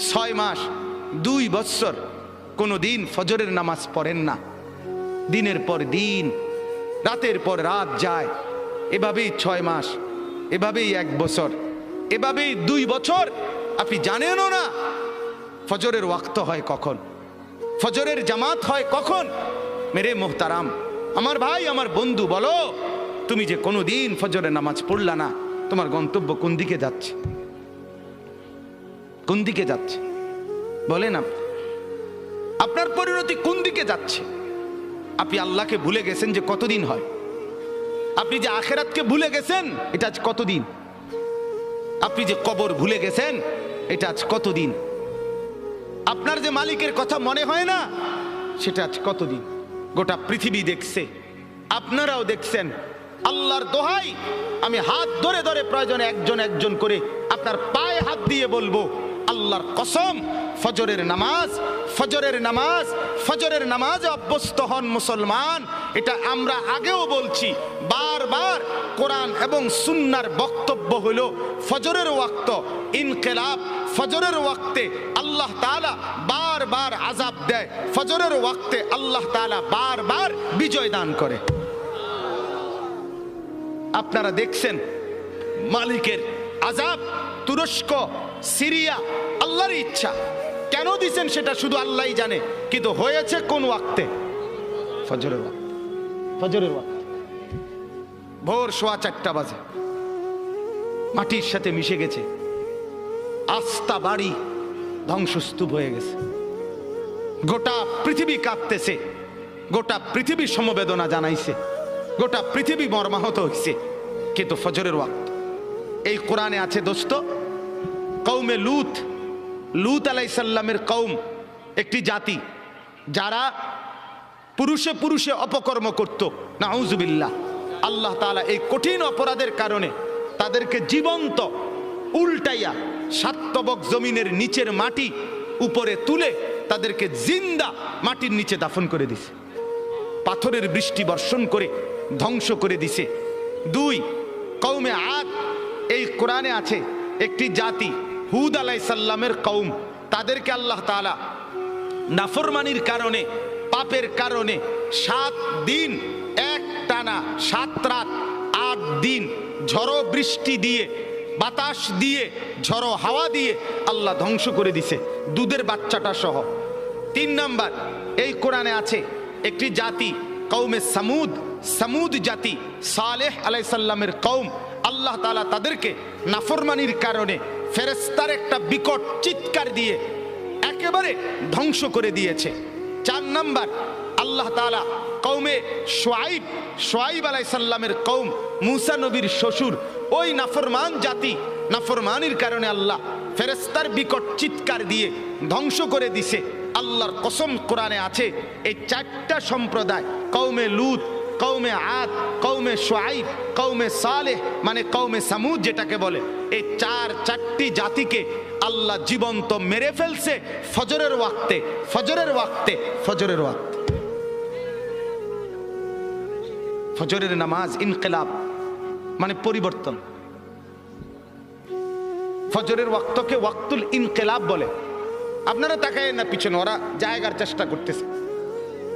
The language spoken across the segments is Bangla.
6 মাস 2 বছর কোনো দিন ফজরের নামাজ পড়েন না, দিনের পর দিন রাতের পর রাত যায়, এভাবেই 6 মাস, এভাবেই 1 বছর, এভাবেই 2 বছর, আপনি জানেনও না ফজরের ওয়াক্ত হয় কখন, ফজরের জামাত হয় কখন। মেরে মোহতারাম, আমার ভাই, আমার বন্ধু, বলো তুমি যে কোনো দিন ফজরের নামাজ পড়লা না, তোমার গন্তব্য কোন দিকে যাচ্ছে? কোন দিকে যাচ্ছে বলেন? আপনার পরিণতি কোন দিকে যাচ্ছে? আপনি আল্লাহকে ভুলে গেছেন যে কতদিন হয়, আপনি যে আখেরাতকে ভুলে গেছেন এটা আজ কতদিন, আপনি যে কবর ভুলে গেছেন এটা আজ কতদিন, আপনার যে মালিকের কথা মনে হয় না সেটা আজ কতদিন। গোটা পৃথিবী দেখছে, আপনারাও দেখছেন। আল্লাহর দোহাই, আমি হাত ধরে ধরে প্রয়োজনে একজন একজন করে আপনার পায়ে হাত দিয়ে বলবো, আল্লাহর কসম, ফজরের নামাজ, ফজরের নামাজ, ফজরের নামাজে অভ্যস্ত হন মুসলমান। এটা আমরা আগেও বলছি বারবার। কোরআন এবং সুন্নাহর বক্তব্য হলো ফজরের ওয়াক্ত ইনকিলাব, ফজরের ওয়াক্তে আল্লাহ তাআলা বারবার আযাব দেয়, ফজরের ওয়াক্তে আল্লাহ তাআলা বারবার বিজয় দান করে। আপনারা দেখছেন মালিকের আযাব, তুরস্ক, সিরিয়া, আল্লাহর ইচ্ছা। কেন দিছেন সেটা শুধু আল্লাহই জানে, কিন্তু হয়েছে কোন ওয়াক্তে? ফজরের ওয়াক্তে। ফজরের ওয়াক্তে ভোর 4:15 বাজে, মাটির সাথে মিশে গেছে, আস্থা বাড়ি ধ্বংসস্তূপ হয়ে গেছে, গোটা পৃথিবী কাঁপতেছে, গোটা পৃথিবী সমবেদনা জানাইছে, গোটা পৃথিবী মর্মাহত হয়েছে, কিন্তু ফজরের ওয়াক্ত। এই কোরআনে আছে দোস্ত, কওমে লূত, লূত আলাইহিস সালামের কওম একটি জাতি যারা পুরুষে পুরুষে অপকর্ম করত, নাউজুবিল্লাহ। আল্লাহ তাআলা এই কঠিন অপরাধের কারণে তাদেরকে জীবন্ত উল্টাইয়া 7 তবক জমিনের নিচের মাটি উপরে তুলে তাদেরকে জিন্দা মাটির নিচে দাফন করে দিছে, পাথরের বৃষ্টি বর্ষণ করে ধ্বংস করে দিছে। 2, কওমে আদ, এই কোরআনে আছে একটি জাতি, হুদ আলাইহিস সালামের কওম, তাদেরকে আল্লাহ তাআলা নাফরমানির কারণে, পাপের কারণে 7 দিন এক টানা 7 রাত 8 দিন ঝড়ো বৃষ্টি দিয়ে, বাতাস দিয়ে, ঝড়ো হাওয়া দিয়ে আল্লাহ ধ্বংস করে দিছে, দুধের বাচ্চাটা সহ। 3 নাম্বার, এই কোরআনে আছে একটি জাতি, কওমে সামুদ, সামুদ জাতি, সালেহ আলাইহিস সালামের কওম, আল্লাহ তাআলা তাদেরকে নাফরমানির কারণে ফেরেশতার একটা বিকট চিৎকার দিয়ে একেবারে ধ্বংস করে দিয়েছে। 4 নাম্বার, আল্লাহ তাআলা কওমে শুআইব, শুআইব আলাইহিস সালামের কওম, মূসা নবীর শ্বশুর, ওই নাফরমান জাতি, নাফরমানির কারণে আল্লাহ ফেরেশতার বিকট চিৎকার দিয়ে ধ্বংস করে দিছে। আল্লাহর কসম, কোরআনে আছে এই 4টা সম্প্রদায়, কওমে লূত, কওমে আদ, কওমে শুআইব, কওমে সালেহ, মানে কওমে সামুদ যেটাকে বলে, এই 4টি জাতিকে আল্লাহ জীবন্ত মেরে ফেলছে ফজরের ওয়াক্তে, ফজরের ওয়াক্তে, ফজরের ওয়াক্তে। ফজরের নামাজ ইনকিলাব মানে পরিবর্তন। ফজরের ওয়াক্তকে ওয়াক্তুল ইনকিলাব বলে। আপনারা তাকায় না পিছনে, ওরা জায়গার চেষ্টা করতেছে,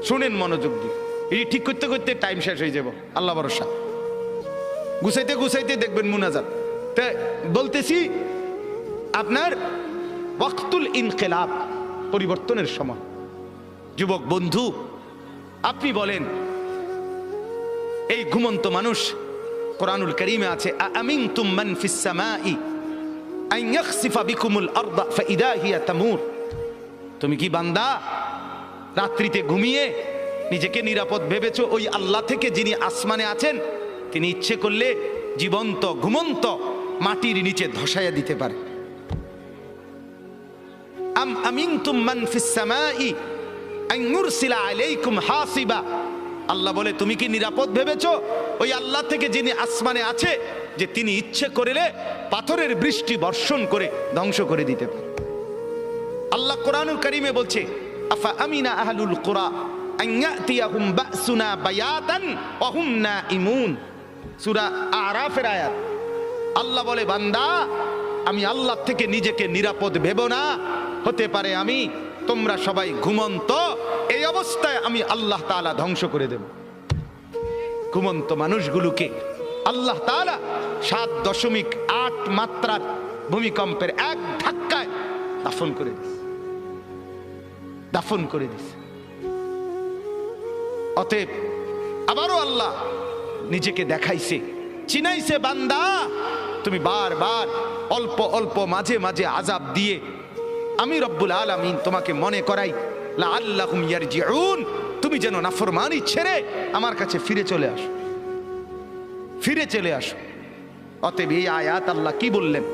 শুনেন মনোযোগ দিয়ে। এই ঠিক করতে করতে টাইম শেষ হয়ে যাব, আল্লাহ ভরসা। গুছাইতে গুছাইতে দেখবেন মুনাজাত। তা বলতেছি আপনার ওয়াক্তুল ইনকিলাব, পরিবর্তনের সময়। যুবক বন্ধু, আপনি বলেন, এই ঘুমন্ত মানুষ, কোরআনুল কারীমে আছে, আমিনতুম মান ফিস সামাই আন ইয়াখসিফা বিকুমুল আরদা ফাইদা হিয়া তামুর। তুমি কি বান্দা রাত্রিতে ঘুমিয়ে নিজেকে নিরাপদ ভেবেছো ওই আল্লাহ থেকে যিনি আসমানে আছেন? তিনি ইচ্ছে করলে জীবন্ত ঘুমন্ত মাটির নিচে ধসাইয়া দিতে পারে। আম আমিনতুম মান ফিস সামাই আন ইউরসিলা আলাইকুম হাসিবা। আল্লাহ বলে, তুমি কি নিরাপদ ভেবেছো ওই আল্লাহ থেকে যিনি আসমানে আছে, যে তিনি ইচ্ছে করলে পাথরের বৃষ্টি বর্ষণ করে ধ্বংস করে দিতে পারে। আল্লাহ কোরআনুল কারীমে বলছে, আফা আমিনা আহলুল কুরা আন ইয়াতিয়াহুম বাসুনা বায়াতান ওয়া হুম নাঈমুন। সূরা আরাফের আয়াত। আল্লাহ বলে, বান্দা, আমি আল্লাহ থেকে নিজেকে নিরাপদ ভেবো না হতে পারে আমি, তোমরা সবাই ঘুমন্ত, এই অবস্থায় আমি আল্লাহ তাআলা ধ্বংস করে দেব। ঘুমন্ত মানুষগুলোকে আল্লাহ তাআলা 7.8 মাত্রার ভূমিকম্পের এক ধাক্কায় দাফন করে দিয়েছে, দাফন করে দিয়েছে। অতএব আবারও আল্লাহ নিজেকে দেখাইছে, চিনাইছে, বান্দা তুমি বারবার অল্প অল্প মাঝে মাঝে আযাব দিয়ে আমি রব্বুল আলামিন তোমাকে মনে করাই লাআল্লাহুম ইয়ারজিউন, তুমি যেন নাফরমানি ছেড়ে আমার কাছে ফিরে চলে আসো, ফিরে চলে আসো। অতএব এই আয়াত আল্লাহ কি বললেন?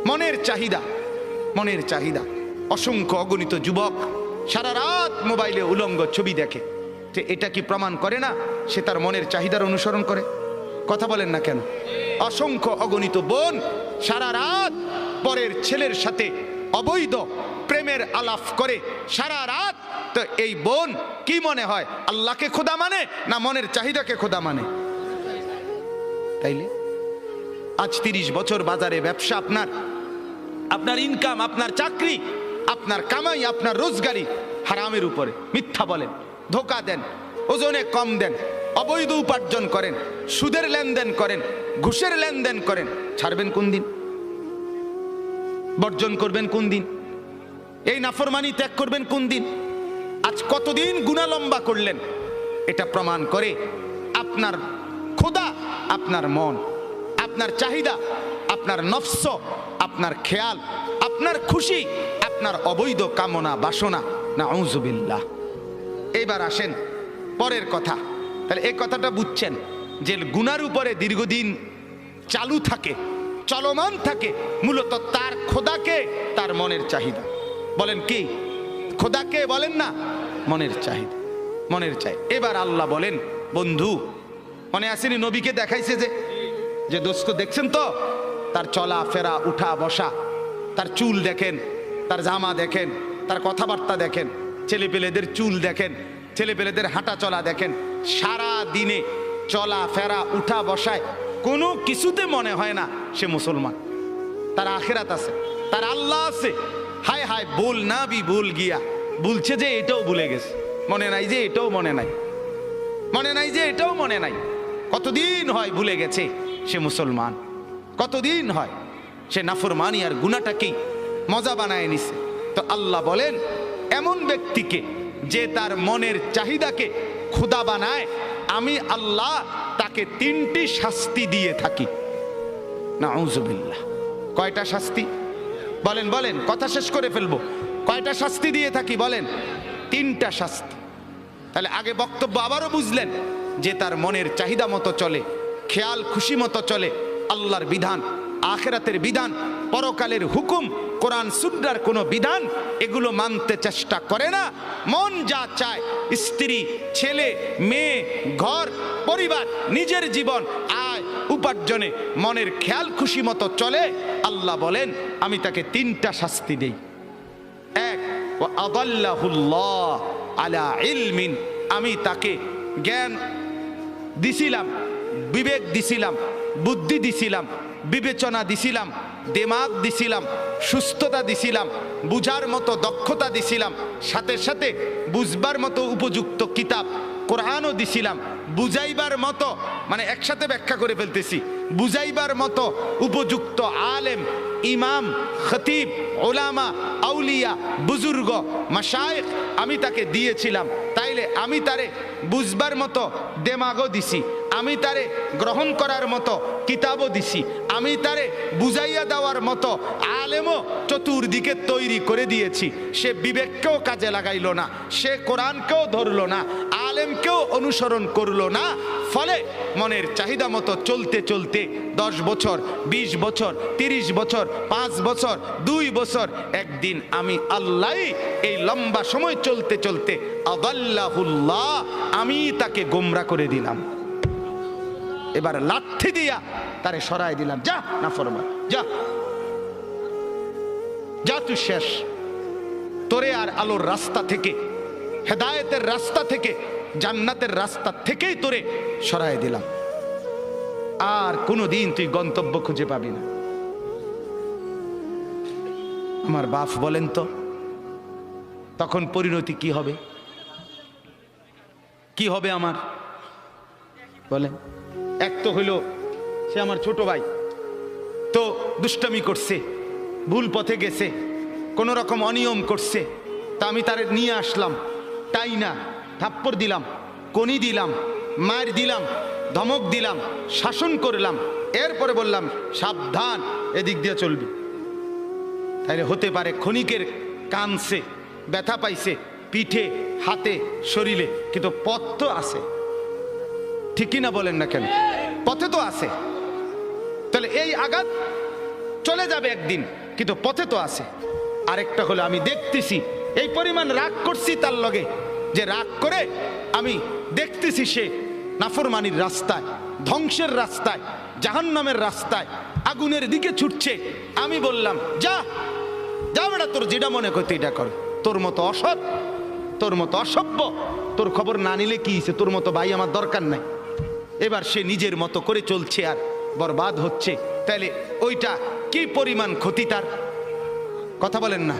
মনের চাহিদা, মনের চাহিদা। অসংখ্য অগণিত যুবক সারা রাত মোবাইলে উলঙ্গ ছবি দেখে, যে এটা কি প্রমাণ করে না সে তার মনের চাহিদার অনুসরণ করে? কথা বলেন না কেন? অসংখ্য অগণিত বোন সারা রাত পরের ছেলের সাথে অবৈধ প্রেমের আলাপ করে সারা রাত। তো এই বোন কি মনে হয়, আল্লাহকে খোদা মানে না মনের চাহিদাকে খোদা মানে? তাইলে আজ 30 বছর বাজারে ব্যবসা, আপনার আপনার ইনকাম, আপনার চাকরি, আপনার কামাই, আপনার রোজগারি হারামের উপরে। মিথ্যা বলেন, ধোকা দেন, ওজনে কম দেন, অবৈধ উপার্জন করেন, সুদের লেনদেন করেন, ঘুষের লেনদেন করেন। ছাড়বেন কোন দিন? বর্জন করবেন কোন দিন? এই নাফরমানি ত্যাগ করবেন কোন দিন? আজ কতদিন গুনাহ লম্বা করলেন? এটা প্রমাণ করে আপনার খোদা আপনার মন, আপনার চাহিদা, আপনার নফস, আপনার খেয়াল, আপনার খুশি, আপনার অবৈধ কামনা বাসনা। নাউযুবিল্লাহ। এবার আসেন পরের কথা। তাহলে এই কথাটা বুঝছেন যে গুনার উপরে দীর্ঘদিন চালু থাকে, চলমান থাকে, মূলত তার খোদাকে, তার মনের চাহিদা। বলেন কি? খোদাকে বলেন না, মনের চাহিদা, মনের চাই। এবার আল্লাহ বলেন, বন্ধু মনে আসেনি নবীকে দেখাইছে যে দোস্ত দেখছেন তো, তার চলা ফেরা, উঠা বসা, তার চুল দেখেন, তার জামা দেখেন, তার কথাবার্তা দেখেন, ছেলেপেলেদের চুল দেখেন, ছেলেপেলেদের হাঁটা চলা দেখেন, সারা দিনে চলা ফেরা উঠা বসায় কোনো কিছুতে মনে হয় না সে মুসলমান। তার আখিরাত আছে, তার আল্লাহ আছে। হায় হায়, বল না বি ভুল গিয়া, বলছে যে এটাও ভুলে গেছে, মনে নাই যে এটাও মনে নাই, মনে নাই যে এটাও মনে নাই। কতদিন হয় ভুলে গেছে সে মুসলমান, কতদিন হয় সে নাফরমানি আর গুনাহটাকেই মজা বানায় নিছে। তো আল্লাহ বলেন, এমন ব্যক্তিকে যে তার মনের চাহিদাকে খোদা বানায়, আমি আল্লাহ তাকে 3টি শাস্তি দিয়ে থাকি। নাউযুবিল্লাহ। কয়টা শাস্তি? বলেন বলেন, কথা শেষ করে ফেলবো। কয়টা শাস্তি দিয়ে থাকি বলেন? 3টা শাস্তি। তাহলে আগে বক্তব্য আবারও বুঝলেন যে তার মনের চাহিদা মতো চলে, খেয়াল খুশি মতো চলে, আল্লাহর বিধান, আখিরাতের বিধান, পরকালের হুকুম, কোরআন সুন্নাহর কোনো বিধান এগুলো মানতে চেষ্টা করে না। মন যা চায়, স্ত্রী, ছেলে, মেয়ে, ঘর, পরিবার, নিজের জীবন, আয় উপার্জনে মনের খেয়াল খুশি মতো চলে, আল্লাহ বলেন আমি তাকে 3টা শাস্তি দেই। 1, ওয়া আদাল্লাহুল্লাহ আলা ইলমিন, আমি তাকে জ্ঞান দিছিলাম, বিবেক দিছিলাম, বুদ্ধি দিছিলাম, বিবেচনা দিছিলাম, দিমাগ দিছিলাম, সুস্থতা দিছিলাম, বুঝার মতো দক্ষতা দিছিলাম, সাথে সাথে বুঝবার মতো উপযুক্ত কিতাব কোরআনও দিছিলাম, বুঝাইবার মতো, মানে একসাথে ব্যাখ্যা করে ফেলতেছি, বুঝাইবার মতো উপযুক্ত আলেম, ইমাম, খতিব, ওলামা, আউলিয়া, বুজুর্গ, মাশায়েখ আমি তাকে দিয়েছিলাম। তাইলে আমি তারে বুঝবার মতো দেমাগও দিছি, আমি তারে গ্রহণ করার মতো কিতাবও দিছি, আমি তারে বুঝাইয়া দেওয়ার মতো আলেমও চতুর্দিকে তৈরি করে দিয়েছি। সে বিবেককেও কাজে লাগাইল না, সে কোরআনকেও ধরলো না, আলেমকেও অনুসরণ করলো না। ফলে মনের চাহিদা মতো চলতে চলতে 10 বছর, 20 বছর, 30 বছর, 5 বছর, 2 বছর, একদিন আমি আল্লাহ এই লম্বা সময় চলতে চলতে আদাল্লাহুল্লাহ, আমি তাকে গোমরা করে দিলাম। এবার লাঠি দিয়া তারে সরাই দিলাম, যা নাফরমান, যা যা, তুই শেষ। তোরে আর আলোর রাস্তা থেকে, হেদায়েতের রাস্তা থেকে, জান্নাতের রাস্তা থেকেই তোরে সরাই দিলাম। আর কোনোদিন তুই গন্তব্য খুঁজে পাবি না। আমার বাপ বলেন তো তখন পরিণতি কি হবে? কি হবে আমার বলেন? এক তো হইল সে আমার ছোট ভাই, তো দুষ্টামি করছে, ভুল পথে গেছে, কোন রকম অনিয়ম করছে, তা আমি তারে নিয়ে আসলাম, তাই না থাপ্পড় দিলাম, কনি দিলাম, মার দিলাম, ধমক দিলাম, শাসন করলাম, এরপরে বললাম সাবধান এদিক দিয়ে চলবি। তাহলে হতে পারে ক্ষণিকের কানছে, ব্যথা পাইছে পিঠে, হাতে, শরীরে, কিন্তু পথ তো আছে, ঠিকই না বলেন না কেন? পথে তো আছে। তাহলে এই আঘাত চলে যাবে একদিন, কিন্তু পথে তো আছে। আরেকটা হলো আমি দেখতেছি এই পরিমাণ রাগ করছি তার লগে, যে রাগ করে আমি দেখতেছি সে নাফরমানির রাস্তায়, ধ্বংসের রাস্তায়, জাহান্নামের রাস্তায়, আগুনের দিকে ছুটছে। আমি বললাম যা যা বেটা, তোর যেটা মনে করতে এটা কর, তোর মতো অসৎ, তোর মতো অসভ্য, তোর খবর না নিলে কি হয়েছে, তোর মতো ভাই আমার দরকার নাই। এবার সে নিজের মতো করে চলছে আর বরবাদ হচ্ছে। তাহলে ওইটা কি পরিমাণ ক্ষতি তার? কথা বলেন না।